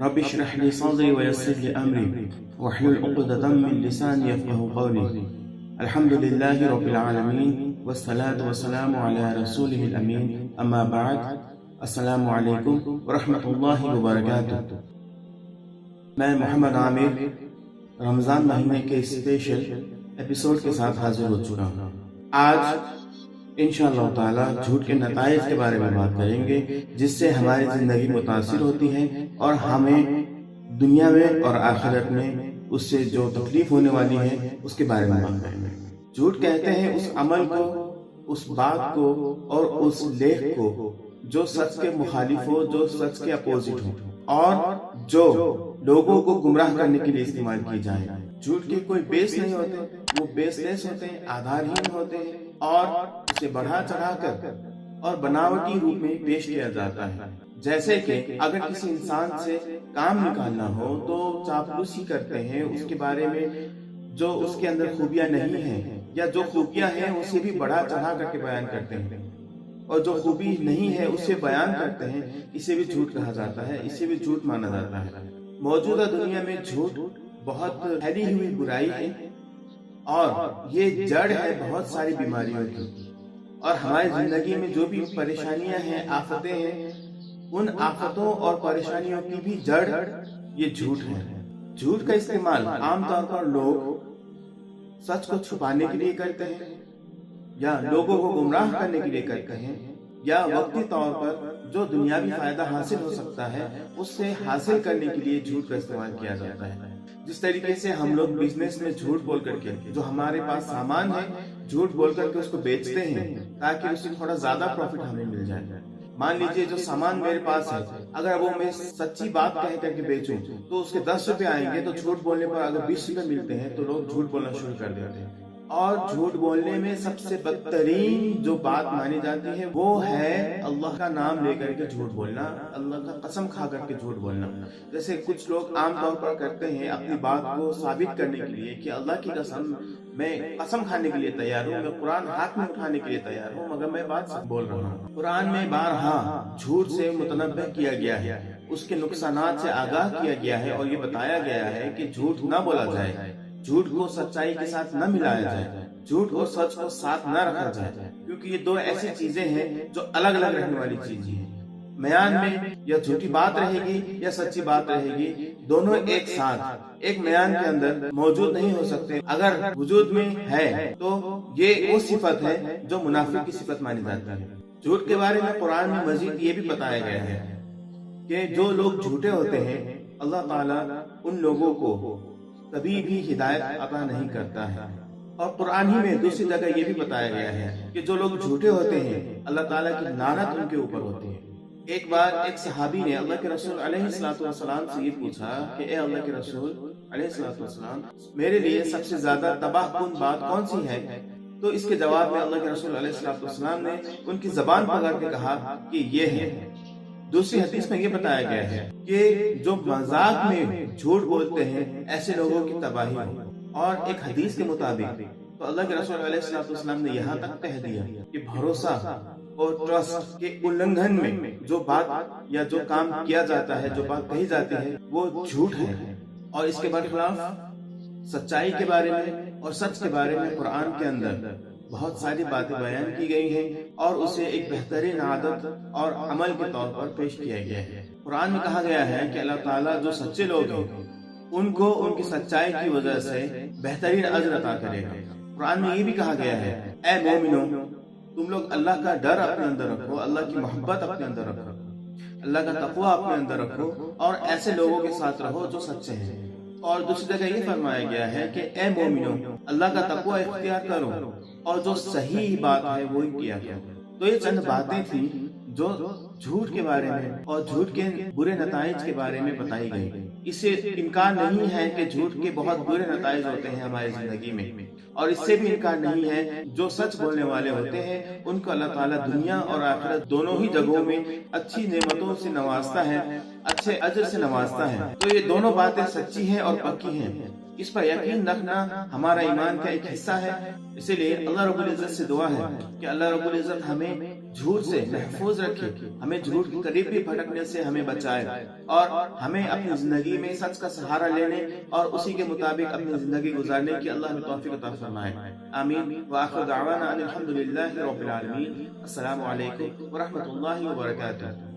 رب اشرح لي صدري ويسر لي أمري واحلل عقدة من لساني يفقهوا قولي. الحمد لله رب العالمين والصلاة والسلام على رسوله الأمين. أما بعد، السلام علیکم ورحمۃ اللہ وبرکاتہ. میں محمد عامر رمضان مہینے کے اسپیشل ایپیسوڈ کے ساتھ حاضر ہو چکا ہوں. آج انشاءاللہ تعالی جھوٹ کے نتائج کے بارے میں بات کریں گے، جس سے ہماری زندگی متاثر ہوتی ہے اور ہمیں دنیا میں اور آخرت میں اس سے جو تکلیف ہونے والی ہے اس کے بارے میں بات کریں گے. جھوٹ کہتے ہیں اس عمل کو، اس بات کو اور اس لیخ کو جو سچ کے مخالف ہو، جو سچ کے اپوزٹ ہو اور جو لوگوں کو گمراہ کرنے کے لیے استعمال کی جائے. جھوٹ کے کوئی بیس نہیں ہوتے، وہ بیس لیس ہوتے ہیں، آدھارہین ہوتے ہیں اور اسے بڑھا چڑھا کر اور بناوٹی روپ میں پیش کیا جاتا ہے. جیسے کہ اگر کسی انسان سے کام نکالنا ہو تو چاپلوسی کرتے ہیں، اس کے بارے میں جو اس کے اندر خوبیاں نہیں ہیں یا جو خوبیاں ہیں اسے بھی بڑھا چڑھا کر کے بیان کرتے ہیں، اور جو خوبی نہیں ہے اسے بیان کرتے ہیں. اسے بھی جھوٹ کہا جاتا ہے، اسے بھی جھوٹ مانا جاتا ہے. موجودہ دنیا میں جھوٹ بہت پھیلی ہوئی برائی ہے اور یہ جڑ ہے بہت ساری بیماریوں کی. اور ہماری زندگی میں جو بھی پریشانیاں ہیں، آفتیں ہیں، ان آفتوں اور پریشانیوں کی بھی جڑ یہ جھوٹ ہے. جھوٹ کا استعمال عام طور پر لوگ سچ کو چھپانے کے لیے کرتے ہیں، یا لوگوں کو گمراہ کرنے کے لیے کرتے ہیں، یا وقتی طور پر جو دنیاوی فائدہ حاصل ہو سکتا ہے اس سے حاصل کرنے کے لیے جھوٹ کا استعمال کیا جاتا ہے. جس طریقے سے ہم لوگ بزنس میں جھوٹ بول کر کے جو ہمارے پاس سامان ہے جھوٹ بول کر کے اس کو بیچتے ہیں تاکہ اس سے تھوڑا زیادہ پروفٹ ہمیں مل جائے. مان لیجئے جو سامان میرے پاس ہے اگر وہ میں سچی بات کہہ کر کے بیچوں تو اس کے 10 روپے آئیں گے، تو جھوٹ بولنے پر اگر 20 روپے ملتے ہیں تو لوگ جھوٹ بولنا شروع کر دیتے ہیں. اور جھوٹ بولنے میں سب سے بدترین جو بات مانی جاتی ہے وہ ہے اللہ کا نام لے کر کے جھوٹ بولنا، اللہ کا قسم کھا کر کے جھوٹ بولنا. جیسے کچھ لوگ عام طور پر کرتے ہیں اپنی بات کو ثابت کرنے کے لیے کہ اللہ کی قسم میں قسم کھانے کے لیے تیار ہوں، میں قرآن ہاتھ میں اٹھانے کے لیے تیار ہوں، مگر میں بات سچ بول رہا ہوں. قرآن میں بارہا جھوٹ سے متنبہ کیا گیا ہے، اس کے نقصانات سے آگاہ کیا گیا ہے اور یہ بتایا گیا ہے کہ جھوٹ نہ بولا جائے، جھوٹ کو سچائی کے ساتھ نہ ملایا جائے، جھوٹ اور سچ کو ساتھ نہ رکھا جائے، کیونکہ یہ دو ایسی چیزیں ہیں جو الگ الگ رہنے والی چیزیں ہیں. میان میں یا جھوٹی بات رہے گی یا سچی بات رہے گی، دونوں ایک ساتھ ایک میان کے اندر موجود نہیں ہو سکتے. اگر وجود میں ہے تو یہ وہ صفت ہے جو منافق کی صفت مانی جاتی ہے. جھوٹ کے بارے میں قرآن میں مزید یہ بھی بتایا گیا ہے کہ جو لوگ جھوٹے ہوتے ہیں اللہ تعالیٰ ان لوگوں کو کبھی بھی ہدایت عطا نہیں کرتا ہے. اور قرآن ہی میں دوسری جگہ یہ بھی بتایا گیا ہے کہ جو لوگ جھوٹے ہوتے ہیں اللہ تعالیٰ کی لعنت ان کے اوپر ہوتی ہے. ایک بار ایک صحابی نے اللہ کے رسول علیہ السلام سے یہ پوچھا کہ اے اللہ کے رسول علیہ السلام، میرے لیے سب سے زیادہ تباہ کن بات کون سی ہے؟ تو اس کے جواب میں اللہ کے رسول علیہ السلام نے ان کی زبان پکڑ کے کہا کہ یہ ہے. دوسری حدیث میں یہ بتایا گیا ہے کہ جو مذاق میں جھوٹ بولتے ہیں ایسے لوگوں کی تباہی ہو. اور ایک حدیث کے مطابق تو اللہ کے رسول علیہ السلام نے یہاں تک کہہ دیا کہ بھروسہ اور ٹرسٹ کے النگھن میں جو بات یا جو کام کیا جاتا ہے، جو بات کہی جاتی ہے وہ جھوٹ ہے. اور اس کے برخلاف سچائی کے بارے میں اور سچ کے بارے میں قرآن کے اندر بہت ساری باتیں بیان کی گئی ہیں اور اسے ایک بہترین عادت اور عمل کے طور پر پیش کیا گیا ہے. قرآن میں کہا گیا ہے کہ اللہ تعالیٰ جو سچے لوگ ہیں ان کو ان کی سچائی کی وجہ سے بہترین اجر عطا کرے گا. قرآن میں یہ بھی کہا گیا ہے اے مومنو، تم لوگ اللہ کا ڈر اپنے اندر رکھو، اللہ کی محبت اپنے اندر رکھو، اللہ کا تقوی اپنے اندر رکھو اور ایسے لوگوں کے ساتھ رہو جو سچے ہیں. اور دوسری جگہ یہ فرمایا گیا ہے کہ اے مومنو، اللہ کا تقوی اختیار کرو اور جو صحیح بات ہے وہی کیا کرو. تو یہ چند باتیں تھیں جو جھوٹ کے بارے میں اور جھوٹ کے برے نتائج کے بارے میں بتائی گئی. اس سے انکار نہیں ہے کہ جھوٹ کے بہت برے نتائج ہوتے ہیں ہماری زندگی میں، اور اس سے بھی انکار نہیں ہے جو سچ بولنے والے ہوتے ہیں ان کو اللہ تعالیٰ دنیا اور آخرت دونوں ہی جگہوں میں اچھی نعمتوں سے نوازتا ہے، اچھے اجر سے نوازتا ہے. تو یہ دونوں باتیں سچی ہیں اور پکی ہیں. اس پر یقین رکھنا ہمارا ایمان کا ایک حصہ ہے. اسی لیے اللہ رب العزت سے دعا ہے کہ اللہ رب العزت ہمیں جھوٹ سے محفوظ رکھے، ہمیں جھوٹ کے قریب بھی بھٹکنے سے ہمیں بچائے، اور ہمیں اپنی زندگی میں سچ کا سہارا لینے اور اسی کے مطابق اپنی زندگی گزارنے کی اللہ ہمیں توفیق عطا فرمائے۔ آمین۔ وآخر دعوانا ان الحمد للہ رب العالمین۔ السلام علیکم ورحمۃ اللہ وبرکاتہ۔